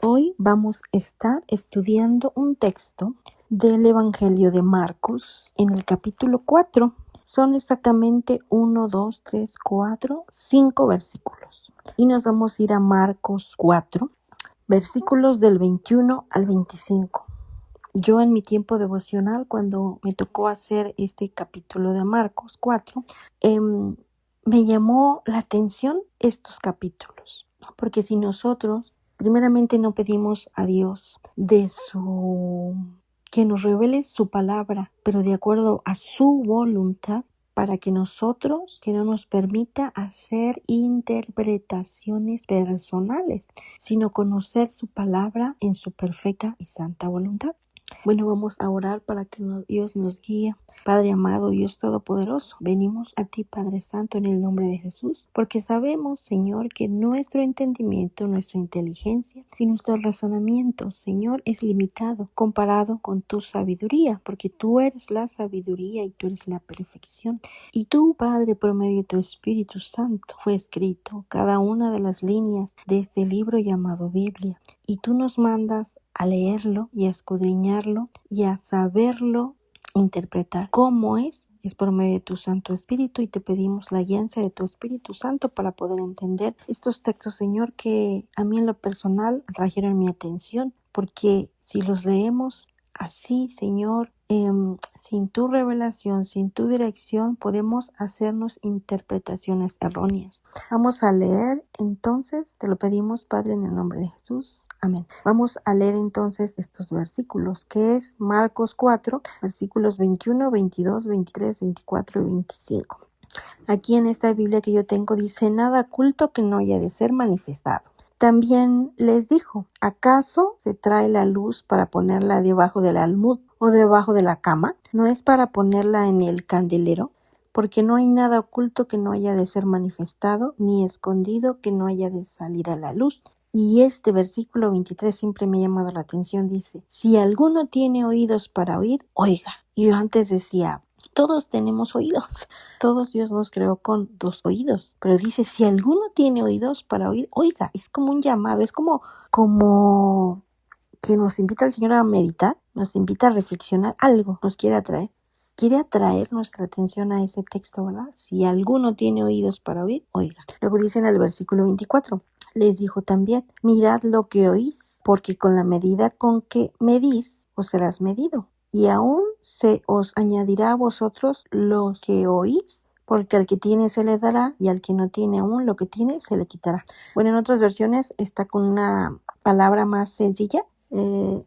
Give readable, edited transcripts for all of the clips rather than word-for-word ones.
Hoy vamos a estar estudiando un texto del Evangelio de Marcos en el capítulo 4. Son exactamente 5 versículos. Y nos vamos a ir a Marcos 4, versículos del 21 al 25. Yo en mi tiempo devocional, cuando me tocó hacer este capítulo de Marcos 4, me llamó la atención estos capítulos. Porque si nosotros primeramente no pedimos a Dios que nos revele su palabra, pero de acuerdo a su voluntad, para que no nos permita hacer interpretaciones personales, sino conocer su palabra en su perfecta y santa voluntad. Bueno, vamos a orar para que Dios nos guíe. Padre amado, Dios todopoderoso, venimos a ti, Padre Santo, en el nombre de Jesús, porque sabemos, Señor, que nuestro entendimiento, nuestra inteligencia y nuestro razonamiento, Señor, es limitado comparado con tu sabiduría, porque tú eres la sabiduría y tú eres la perfección. Y tú, Padre, por medio de tu Espíritu Santo, fue escrito cada una de las líneas de este libro llamado Biblia. Y tú nos mandas a leerlo y a escudriñarlo y a saberlo interpretar. ¿Cómo es? Es por medio de tu Santo Espíritu, y te pedimos la guianza de tu Espíritu Santo para poder entender estos textos, Señor, que a mí en lo personal atrajeron mi atención, porque si los leemos así, Señor, sin tu revelación, sin tu dirección, podemos hacernos interpretaciones erróneas. Vamos a leer entonces, te lo pedimos, Padre, en el nombre de Jesús. Amén. Vamos a leer entonces estos versículos, que es Marcos 4, versículos 21, 22, 23, 24 y 25. Aquí en esta Biblia que yo tengo dice: nada oculto que no haya de ser manifestado. También les dijo: ¿acaso se trae la luz para ponerla debajo del almud o debajo de la cama? ¿No es para ponerla en el candelero? Porque no hay nada oculto que no haya de ser manifestado, ni escondido que no haya de salir a la luz. Y este versículo 23 siempre me ha llamado la atención. Dice: si alguno tiene oídos para oír, oiga. Y yo antes decía, todos tenemos oídos. Todos Dios nos creó con 2 oídos. Pero dice, si alguno tiene oídos para oír, oiga. Es como un llamado, es como que nos invita el Señor a meditar, nos invita a reflexionar algo, nos quiere atraer. Quiere atraer nuestra atención a ese texto, ¿verdad? Si alguno tiene oídos para oír, oiga. Luego dice en el versículo 24, les dijo también: mirad lo que oís, porque con la medida con que medís, os serás medido. Y aún se os añadirá a vosotros lo que oís, porque al que tiene se le dará, y al que no tiene aún lo que tiene se le quitará. Bueno, en otras versiones está con una palabra más sencilla.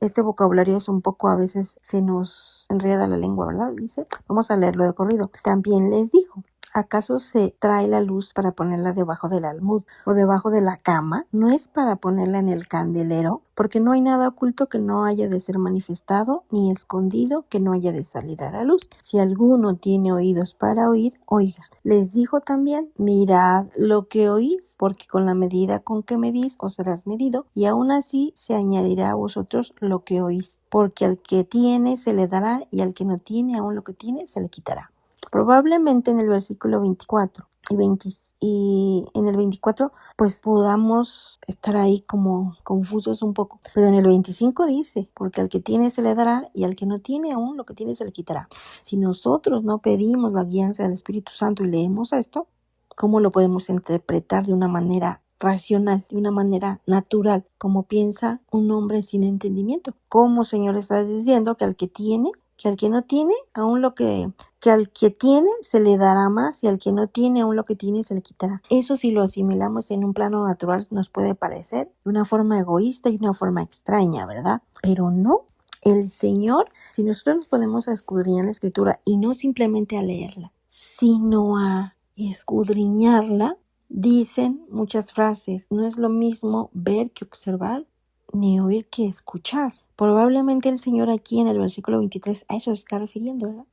Este vocabulario es un poco, a veces se nos enreda la lengua, ¿verdad? Dice, vamos a leerlo de corrido. También les dijo: ¿acaso se trae la luz para ponerla debajo del almud o debajo de la cama? ¿No es para ponerla en el candelero? Porque no hay nada oculto que no haya de ser manifestado, ni escondido que no haya de salir a la luz. Si alguno tiene oídos para oír, oiga. Les dijo también: mirad lo que oís, porque con la medida con que medís os serás medido, y aún así se añadirá a vosotros lo que oís. Porque al que tiene se le dará, y al que no tiene aún lo que tiene se le quitará. Probablemente en el versículo 24 y en el 24 pues podamos estar ahí como confusos un poco, pero en el 25 dice: porque al que tiene se le dará, y al que no tiene aún lo que tiene se le quitará. Si nosotros no pedimos la guianza del Espíritu Santo y leemos esto, ¿cómo lo podemos interpretar de una manera racional, de una manera natural, como piensa un hombre sin entendimiento? ¿Cómo, Señor, estás diciendo que al que tiene, que al que no tiene, aún que al que tiene se le dará más, y al que no tiene aún lo que tiene se le quitará? Eso, si lo asimilamos en un plano natural, nos puede parecer de una forma egoísta y una forma extraña, ¿verdad? Pero no. El Señor, si nosotros nos ponemos a escudriñar la Escritura, y no simplemente a leerla, sino a escudriñarla, dicen muchas frases: no es lo mismo ver que observar, ni oír que escuchar. Probablemente el Señor aquí en el versículo 23 a eso se está refiriendo, ¿verdad?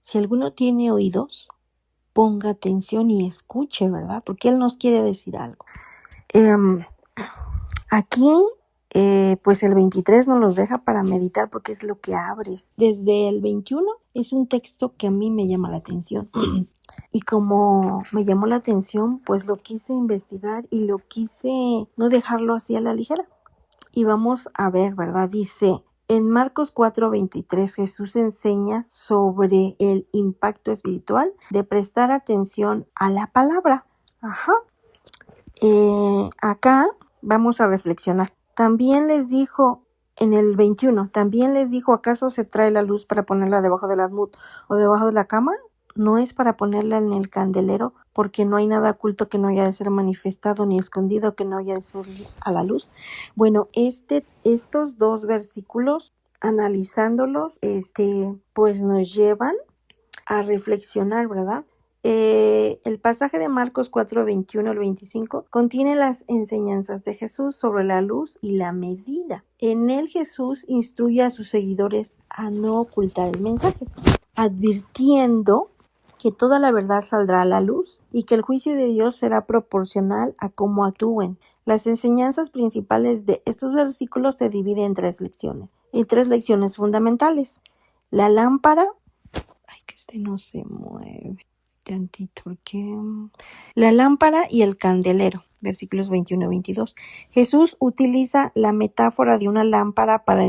Si alguno tiene oídos, ponga atención y escuche, ¿verdad? Porque Él nos quiere decir algo. Aquí, pues el 23 nos los deja para meditar, porque es lo que abres. Desde el 21 es un texto que a mí me llama la atención. Y como me llamó la atención, pues lo quise investigar y lo quise no dejarlo así a la ligera. Y vamos a ver, ¿verdad? Dice, en Marcos 4:23 Jesús enseña sobre el impacto espiritual de prestar atención a la palabra. Ajá. Acá vamos a reflexionar. También les dijo en el 21, también les dijo, ¿acaso se trae la luz para ponerla debajo del almud o debajo de la cama? No es para ponerla en el candelero, porque no hay nada oculto que no haya de ser manifestado, ni escondido que no haya de ser a la luz. Bueno, estos dos versículos, analizándolos, pues nos llevan a reflexionar, ¿verdad? El pasaje de Marcos 4:21 al 25 contiene las enseñanzas de Jesús sobre la luz y la medida. En él Jesús instruye a sus seguidores a no ocultar el mensaje, advirtiendo que toda la verdad saldrá a la luz y que el juicio de Dios será proporcional a cómo actúen. Las enseñanzas principales de estos versículos se dividen en tres lecciones fundamentales. La lámpara, que no se mueve tantito, porque la lámpara y el candelero, versículos 21 y 22. Jesús utiliza la metáfora de una lámpara para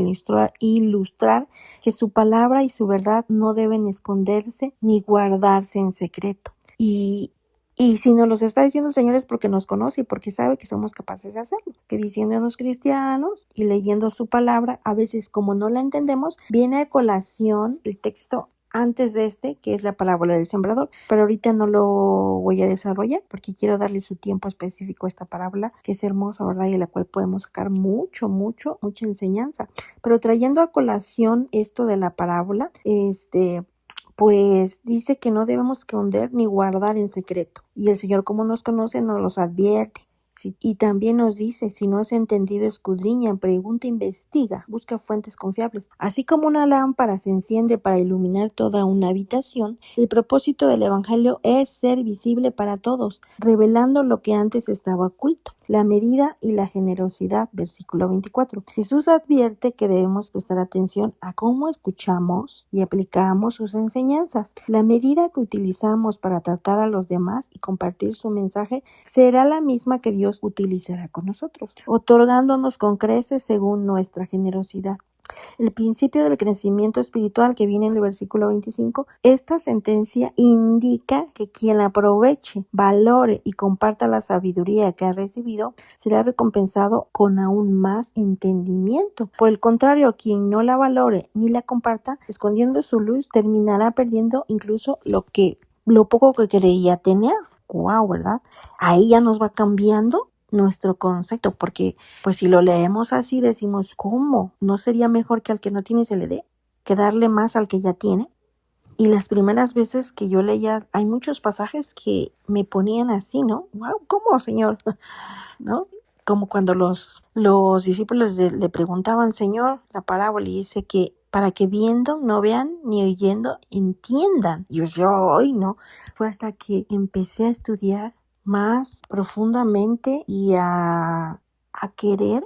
ilustrar que su palabra y su verdad no deben esconderse ni guardarse en secreto. Y si nos los está diciendo el Señor es porque nos conoce y porque sabe que somos capaces de hacerlo. Que diciéndonos cristianos y leyendo su palabra, a veces como no la entendemos, viene a colación el texto antes de que es la parábola del sembrador, pero ahorita no lo voy a desarrollar porque quiero darle su tiempo específico a esta parábola, que es hermosa, ¿verdad? Y de la cual podemos sacar mucha enseñanza. Pero trayendo a colación esto de la parábola, pues dice que no debemos esconder ni guardar en secreto. Y el Señor, como nos conoce, nos los advierte. Y también nos dice, si no has entendido, escudriña, pregunta, investiga, busca fuentes confiables. Así como una lámpara se enciende para iluminar toda una habitación, el propósito del Evangelio es ser visible para todos, revelando lo que antes estaba oculto, la medida y la generosidad, versículo 24. Jesús advierte que debemos prestar atención a cómo escuchamos y aplicamos sus enseñanzas. La medida que utilizamos para tratar a los demás y compartir su mensaje será la misma que Dios utilizará con nosotros, otorgándonos con creces según nuestra generosidad. El principio del crecimiento espiritual que viene en el versículo 25, esta sentencia indica que quien aproveche, valore y comparta la sabiduría que ha recibido será recompensado con aún más entendimiento. Por el contrario, quien no la valore ni la comparta, escondiendo su luz, terminará perdiendo incluso lo poco que creía tener. Wow, ¿verdad? Ahí ya nos va cambiando nuestro concepto, porque pues si lo leemos así decimos, ¿cómo? ¿No sería mejor que al que no tiene se le dé? ¿Que darle más al que ya tiene? Y las primeras veces que yo leía, hay muchos pasajes que me ponían así, ¿no? Wow, ¿cómo, Señor? ¿No? Como cuando los discípulos le preguntaban, Señor, la parábola, y dice que para que viendo no vean ni oyendo entiendan. Y yo, ay, no. Fue hasta que empecé a estudiar más profundamente y a querer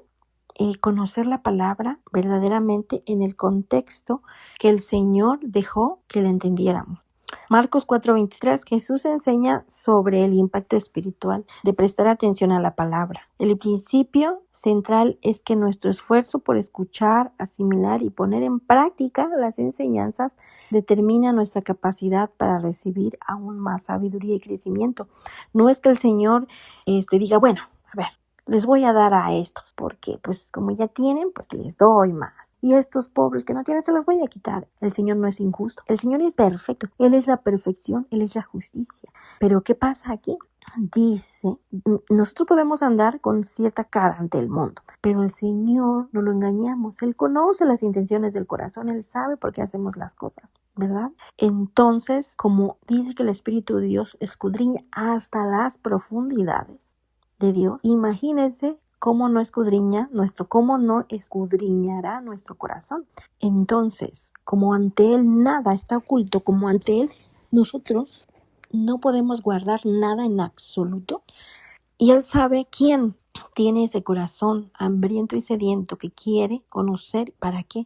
conocer la palabra verdaderamente en el contexto que el Señor dejó que la entendiéramos. Marcos 4:23, Jesús enseña sobre el impacto espiritual de prestar atención a la palabra. El principio central es que nuestro esfuerzo por escuchar, asimilar y poner en práctica las enseñanzas determina nuestra capacidad para recibir aún más sabiduría y crecimiento. No es que el Señor diga, bueno, a ver, les voy a dar a estos, porque pues como ya tienen, pues les doy más. Y estos pobres que no tienen, se los voy a quitar. El Señor no es injusto. El Señor es perfecto. Él es la perfección. Él es la justicia. Pero ¿qué pasa aquí? Dice, nosotros podemos andar con cierta cara ante el mundo, pero el Señor no lo engañamos. Él conoce las intenciones del corazón. Él sabe por qué hacemos las cosas, ¿verdad? Entonces, como dice que el Espíritu de Dios escudriña hasta las profundidades de Dios, imagínense cómo no escudriñará nuestro corazón. Entonces, como ante Él nada está oculto, como ante Él nosotros no podemos guardar nada en absoluto, y Él sabe quién tiene ese corazón hambriento y sediento que quiere conocer. ¿Para qué?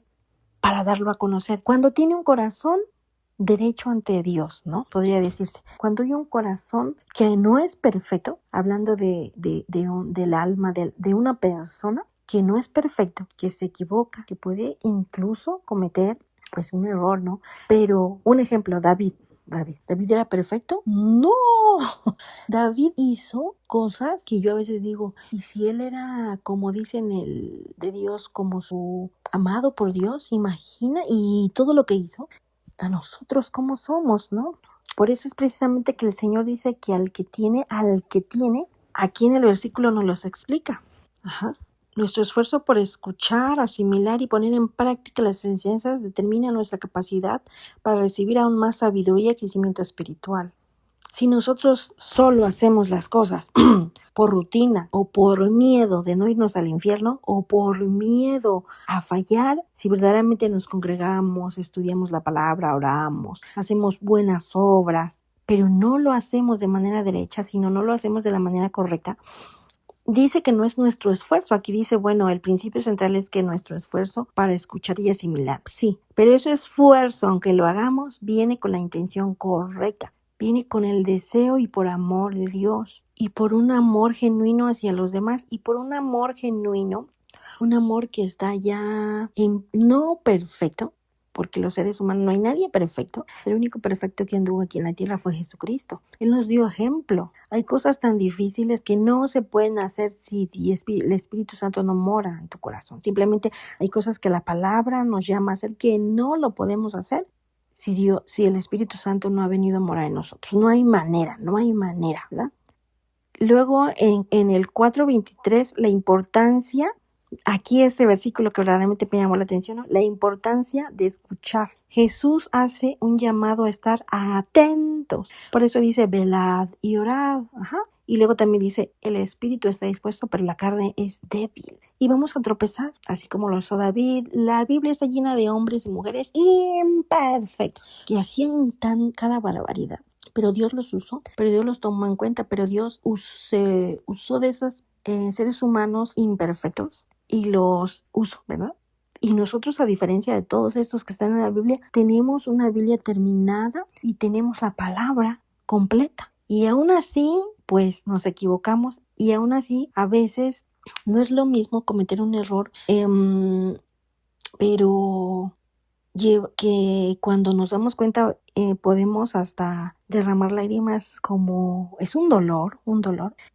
Para darlo a conocer. Cuando tiene un corazón derecho ante Dios, ¿no? Podría decirse. Cuando hay un corazón que no es perfecto, hablando del alma de una persona, que no es perfecto, que se equivoca, que puede incluso cometer pues un error, ¿no? Pero un ejemplo, David. ¿David era perfecto? No. David hizo cosas que yo a veces digo, ¿y si él era, como dicen el de Dios, como su amado por Dios? Imagina, y todo lo que hizo, a nosotros cómo somos, ¿no? Por eso es precisamente que el Señor dice que al que tiene, aquí en el versículo nos los explica. Ajá. Nuestro esfuerzo por escuchar, asimilar y poner en práctica las enseñanzas determina nuestra capacidad para recibir aún más sabiduría y crecimiento espiritual. Si nosotros solo hacemos las cosas por rutina o por miedo de no irnos al infierno o por miedo a fallar, si verdaderamente nos congregamos, estudiamos la palabra, oramos, hacemos buenas obras, pero no lo hacemos de manera derecha, sino no lo hacemos de la manera correcta, dice que no es nuestro esfuerzo. Aquí dice, bueno, el principio central es que nuestro esfuerzo para escuchar y asimilar. Sí, pero ese esfuerzo, aunque lo hagamos, viene con la intención correcta. Viene con el deseo y por amor de Dios. Y por un amor genuino hacia los demás. Y por un amor genuino, un amor que está ya no perfecto, porque los seres humanos no hay nadie perfecto. El único perfecto que anduvo aquí en la tierra fue Jesucristo. Él nos dio ejemplo. Hay cosas tan difíciles que no se pueden hacer si el Espíritu Santo no mora en tu corazón. Simplemente hay cosas que la palabra nos llama a hacer que no lo podemos hacer si el Espíritu Santo no ha venido a morar en nosotros. No hay manera, ¿verdad? Luego en el 4:23, la importancia. Aquí este versículo que verdaderamente me llamó la atención, ¿no? La importancia de escuchar. Jesús hace un llamado a estar atentos. Por eso dice, velad y orad. Ajá. Y luego también dice, el espíritu está dispuesto, pero la carne es débil. Y vamos a tropezar, así como lo hizo David. La Biblia está llena de hombres y mujeres imperfectos que hacían cada barbaridad. Pero Dios los usó, pero Dios los tomó en cuenta, pero Dios usó de esos seres humanos imperfectos y los usó, ¿verdad? Y nosotros, a diferencia de todos estos que están en la Biblia, tenemos una Biblia terminada y tenemos la palabra completa. Y aún así, pues nos equivocamos y aún así, a veces no es lo mismo cometer un error, pero que cuando nos damos cuenta podemos hasta derramar lágrimas, como es un dolor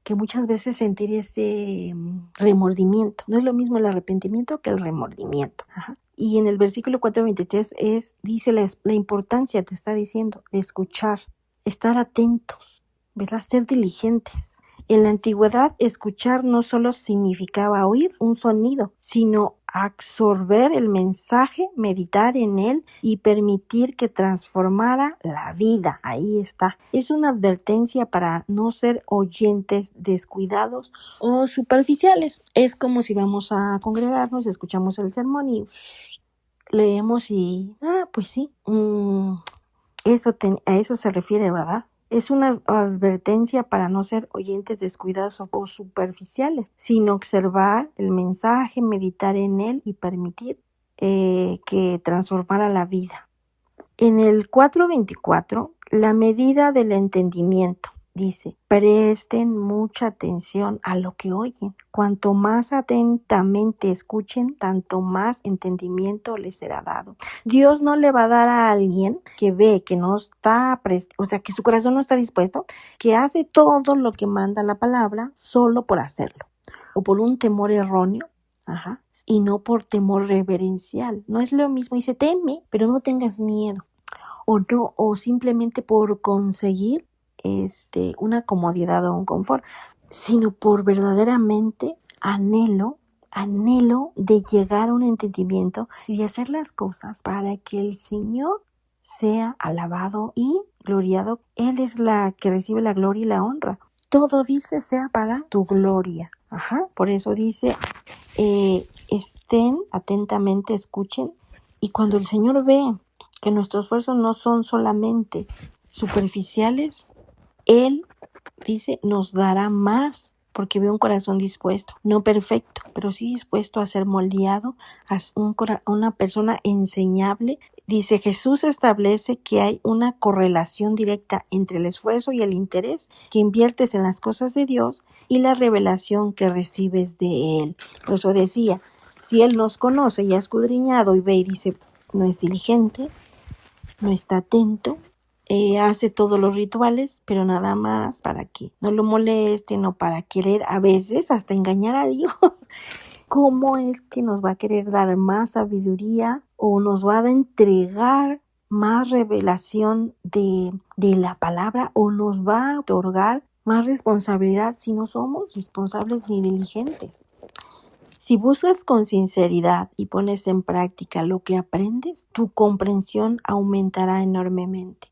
que muchas veces sentir este remordimiento. No es lo mismo el arrepentimiento que el remordimiento. Ajá. Y en el versículo 4:23 dice la importancia, te está diciendo, de escuchar, estar atentos, ¿verdad? Ser diligentes. En la antigüedad, escuchar no solo significaba oír un sonido, sino absorber el mensaje, meditar en él y permitir que transformara la vida. Ahí está. Es una advertencia para no ser oyentes descuidados o superficiales. Es como si vamos a congregarnos, escuchamos el sermón y leemos y, pues sí, a eso se refiere, ¿verdad? Es una advertencia para no ser oyentes descuidados o superficiales, sino observar el mensaje, meditar en él y permitir que transformara la vida. En el 4:24, la medida del entendimiento dice, presten mucha atención a lo que oyen. Cuanto más atentamente escuchen, tanto más entendimiento les será dado. Dios no le va a dar a alguien que ve que no está, que su corazón no está dispuesto, que hace todo lo que manda la palabra solo por hacerlo, o por un temor erróneo. Ajá. Y no por temor reverencial. No es lo mismo. Dice, teme, pero no tengas miedo. O simplemente por conseguir una comodidad o un confort, sino por verdaderamente anhelo de llegar a un entendimiento y de hacer las cosas para que el Señor sea alabado y gloriado. Él es la que recibe la gloria y la honra. Todo dice sea para tu gloria. Ajá. Por eso dice, estén atentamente, escuchen. Y cuando el Señor ve que nuestros esfuerzos no son solamente superficiales, Él dice, nos dará más, porque ve un corazón dispuesto, no perfecto, pero sí dispuesto a ser moldeado, a una persona enseñable, Dice, Jesús establece que hay una correlación directa entre el esfuerzo y el interés que inviertes en las cosas de Dios y la revelación que recibes de Él. Por eso decía, si Él nos conoce y ha escudriñado y ve y dice, no es diligente, no está atento, hace todos los rituales, pero nada más para que no lo molesten o para querer a veces hasta engañar a Dios. ¿Cómo es que nos va a querer dar más sabiduría o nos va a entregar más revelación de la palabra o nos va a otorgar más responsabilidad si no somos responsables ni diligentes? Si buscas con sinceridad y pones en práctica lo que aprendes, tu comprensión aumentará enormemente.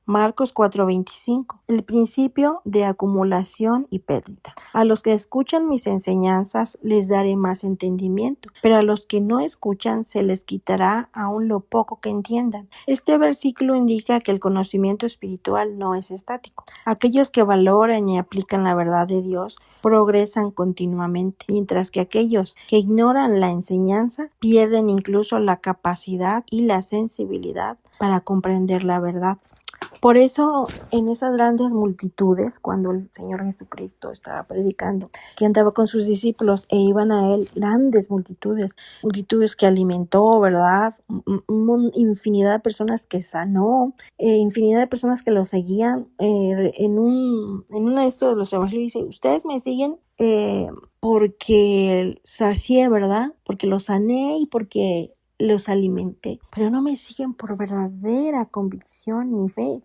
Marcos 4:25. El principio de acumulación y pérdida. A los que escuchan mis enseñanzas les daré más entendimiento, pero a los que no escuchan se les quitará aún lo poco que entiendan. Este versículo indica que el conocimiento espiritual no es estático. Aquellos que valoran y aplican la verdad de Dios progresan continuamente, mientras que aquellos que ignoran la enseñanza pierden incluso la capacidad y la sensibilidad para comprender la verdad. Por eso, en esas grandes multitudes, cuando el Señor Jesucristo estaba predicando, que andaba con sus discípulos e iban a Él grandes multitudes que alimentó, ¿verdad? Infinidad de personas que sanó, infinidad de personas que lo seguían. En uno de estos de los evangelios dice, ustedes me siguen porque sacié, ¿verdad? Porque los sané y porque los alimenté, pero no me siguen por verdadera convicción ni fe.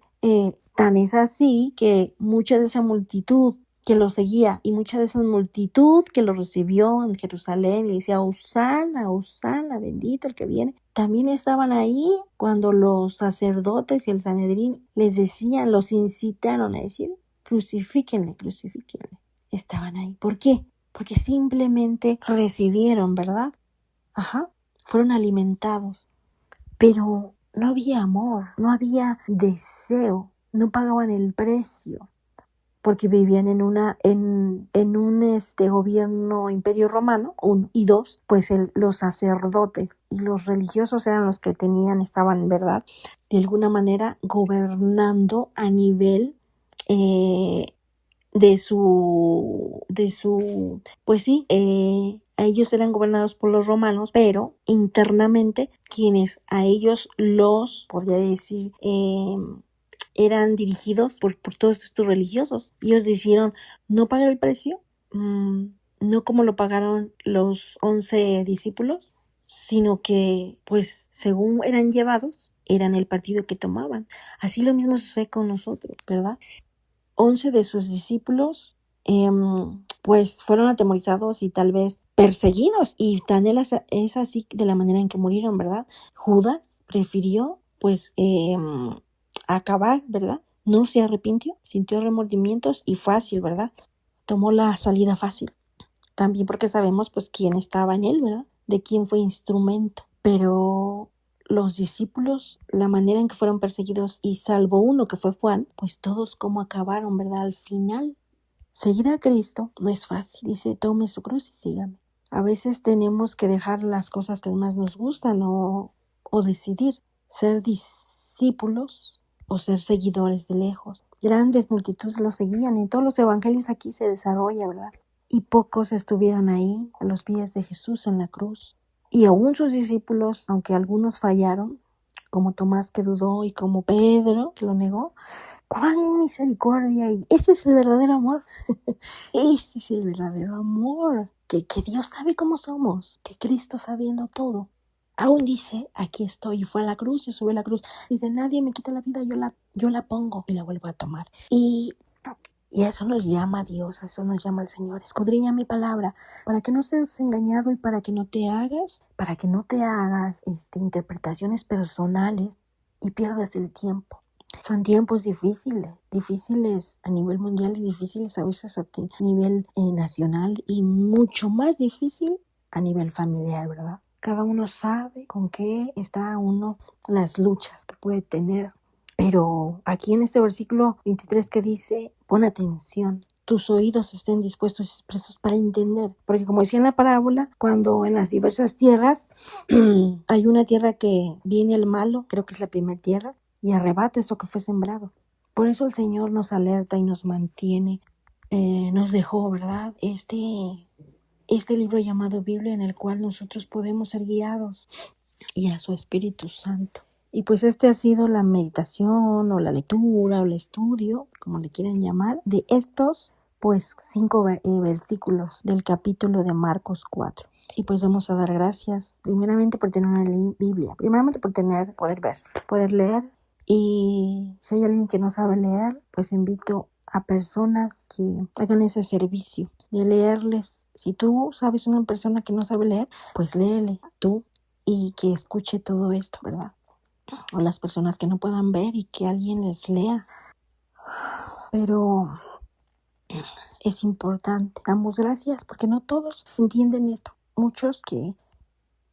Tan es así que mucha de esa multitud que lo seguía y mucha de esa multitud que lo recibió en Jerusalén y decía, Hosana, Hosana, bendito el que viene, también estaban ahí cuando los sacerdotes y el Sanedrín les decían, los incitaron a decir, crucifíquenle, crucifíquenle. Estaban ahí. ¿Por qué? Porque simplemente recibieron, ¿verdad? Fueron alimentados, pero no había amor, no había deseo, no pagaban el precio, porque vivían en un gobierno imperio romano, 1 y 2, pues los sacerdotes y los religiosos eran los que estaban, ¿verdad?, de alguna manera gobernando a nivel pues sí, ellos eran gobernados por los romanos, pero internamente quienes a ellos podría decir, eran dirigidos por todos estos religiosos. Ellos decidieron no pagar el precio, no como lo pagaron los 11 discípulos, sino que, pues, según eran llevados, eran el partido que tomaban. Así lo mismo sucede con nosotros, ¿verdad? 11 de sus discípulos pues fueron atemorizados y tal vez perseguidos, y tan es así de la manera en que murieron, ¿verdad? Judas prefirió pues acabar, ¿verdad? No se arrepintió, sintió remordimientos y fácil, ¿verdad? Tomó la salida fácil. También porque sabemos pues quién estaba en él, ¿verdad? De quién fue instrumento. Pero los discípulos, la manera en que fueron perseguidos, y salvo uno que fue Juan, pues todos cómo acabaron, ¿verdad? Al final, seguir a Cristo no es fácil. Dice, tome su cruz y sígame. A veces tenemos que dejar las cosas que más nos gustan o decidir ser discípulos o ser seguidores de lejos. Grandes multitudes lo seguían. En todos los evangelios aquí se desarrolla, ¿verdad? Y pocos estuvieron ahí a los pies de Jesús en la cruz. Y aún sus discípulos, aunque algunos fallaron, como Tomás que dudó y como Pedro que lo negó, ¡cuán misericordia! Y ese es el verdadero amor. Este es el verdadero amor. Que Dios sabe cómo somos, que Cristo sabiendo todo. Aún dice, aquí estoy, y fue a la cruz, y sube a la cruz. Dice, nadie me quita la vida, yo la pongo y la vuelvo a tomar. Y a eso nos llama Dios, a eso nos llama el Señor. Escudriña mi palabra, para que no seas engañado y para que no te hagas interpretaciones personales y pierdas el tiempo. Son tiempos difíciles a nivel mundial y difíciles a veces a nivel nacional, y mucho más difícil a nivel familiar, ¿verdad? Cada uno sabe con qué está uno, las luchas que puede tener. Pero aquí en este versículo 23 que dice, pon atención, tus oídos estén dispuestos y expresos para entender. Porque como decía en la parábola, cuando en las diversas tierras hay una tierra que viene el malo, creo que es la primera tierra, y arrebata eso que fue sembrado. Por eso el Señor nos alerta y nos mantiene, nos dejó, ¿verdad? Este libro llamado Biblia, en el cual nosotros podemos ser guiados y a su Espíritu Santo. Y pues este ha sido la meditación o la lectura o el estudio, como le quieran llamar, de estos pues 5 versículos del capítulo de Marcos 4. Y pues vamos a dar gracias primeramente por tener una Biblia, primeramente por poder ver, poder leer. Y si hay alguien que no sabe leer, pues invito a personas que hagan ese servicio de leerles. Si tú sabes una persona que no sabe leer, pues léele tú y que escuche todo esto, ¿verdad? O las personas que no puedan ver y que alguien les lea. Pero es importante. Damos gracias porque no todos entienden esto. Muchos que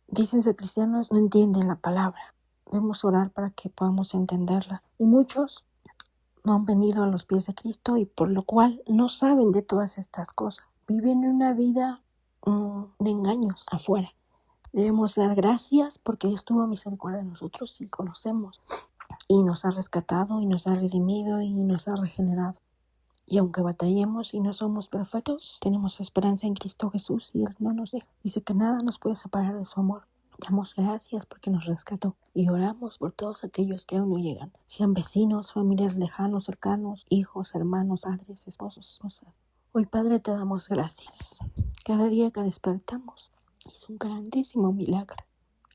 dicen ser cristianos no entienden la palabra. Debemos orar para que podamos entenderla. Y muchos no han venido a los pies de Cristo y por lo cual no saben de todas estas cosas. Viven una vida de engaños afuera. Debemos dar gracias porque Dios tuvo misericordia de nosotros y conocemos. Y nos ha rescatado y nos ha redimido y nos ha regenerado. Y aunque batallemos y no somos perfectos, tenemos esperanza en Cristo Jesús y Él no nos deja. Dice que nada nos puede separar de su amor. Damos gracias porque nos rescató y oramos por todos aquellos que aún no llegan, sean vecinos, familiares lejanos, cercanos, hijos, hermanos, padres, esposos, esposas. Hoy, Padre, te damos gracias. Cada día que despertamos es un grandísimo milagro.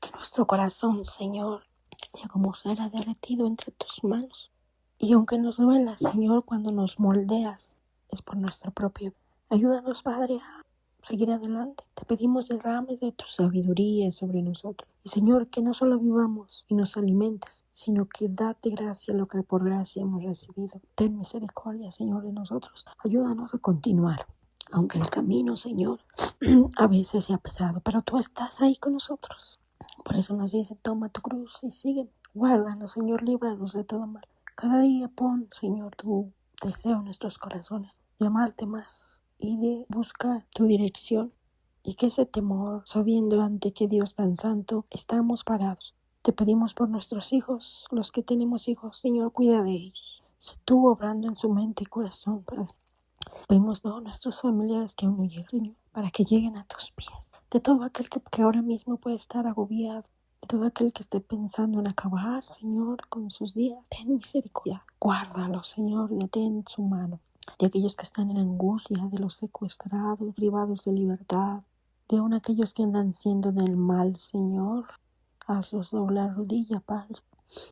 Que nuestro corazón, Señor, sea como cera derretido entre tus manos. Y aunque nos duela, Señor, cuando nos moldeas, es por nuestro propio. Ayúdanos, Padre, a seguir adelante. Te pedimos derrames de tu sabiduría sobre nosotros. Y Señor, que no solo vivamos y nos alimentes, sino que date gracia lo que por gracia hemos recibido. Ten misericordia, Señor, de nosotros. Ayúdanos a continuar. Aunque el camino, Señor, a veces sea pesado, pero tú estás ahí con nosotros. Por eso nos dice, toma tu cruz y sigue. Guárdanos, Señor, líbranos de todo mal. Cada día pon, Señor, tu deseo en nuestros corazones de amarte más y de buscar tu dirección. Y que ese temor, sabiendo ante que Dios tan santo, estamos parados. Te pedimos por nuestros hijos, los que tenemos hijos, Señor, cuida de ellos. Sé tú obrando en su mente y corazón, Padre. Pedimos todos nuestros familiares que aún no llegan, Señor, para que lleguen a tus pies. De todo aquel que ahora mismo puede estar agobiado, de todo aquel que esté pensando en acabar, Señor, con sus días, ten misericordia. Guárdalo, Señor, detén su mano. De aquellos que están en angustia, de los secuestrados, privados de libertad, de aún aquellos que andan siendo del mal, Señor, hazlos doblar rodilla, Padre.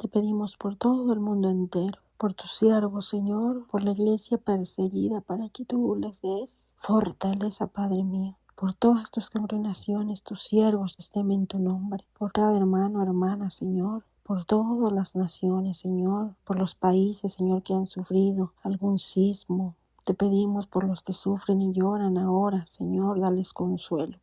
Te pedimos por todo el mundo entero, por tus siervos, Señor, por la iglesia perseguida, para que tú les des fortaleza, Padre mío. Por todas tus congregaciones, tus siervos que temen en tu nombre, por cada hermano, hermana, Señor, por todas las naciones, Señor, por los países, Señor, que han sufrido algún sismo. Te pedimos por los que sufren y lloran ahora, Señor, dales consuelo.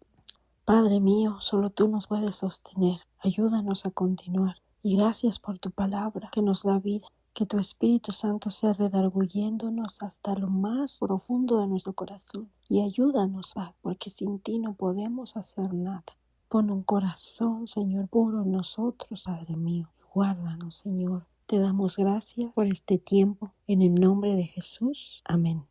Padre mío, solo tú nos puedes sostener. Ayúdanos a continuar. Y gracias por tu palabra que nos da vida. Que tu Espíritu Santo sea redarguyéndonos hasta lo más profundo de nuestro corazón. Y ayúdanos, Padre, porque sin ti no podemos hacer nada. Pon un corazón, Señor, puro en nosotros, Padre mío. Guárdanos, Señor. Te damos gracias por este tiempo. En el nombre de Jesús. Amén.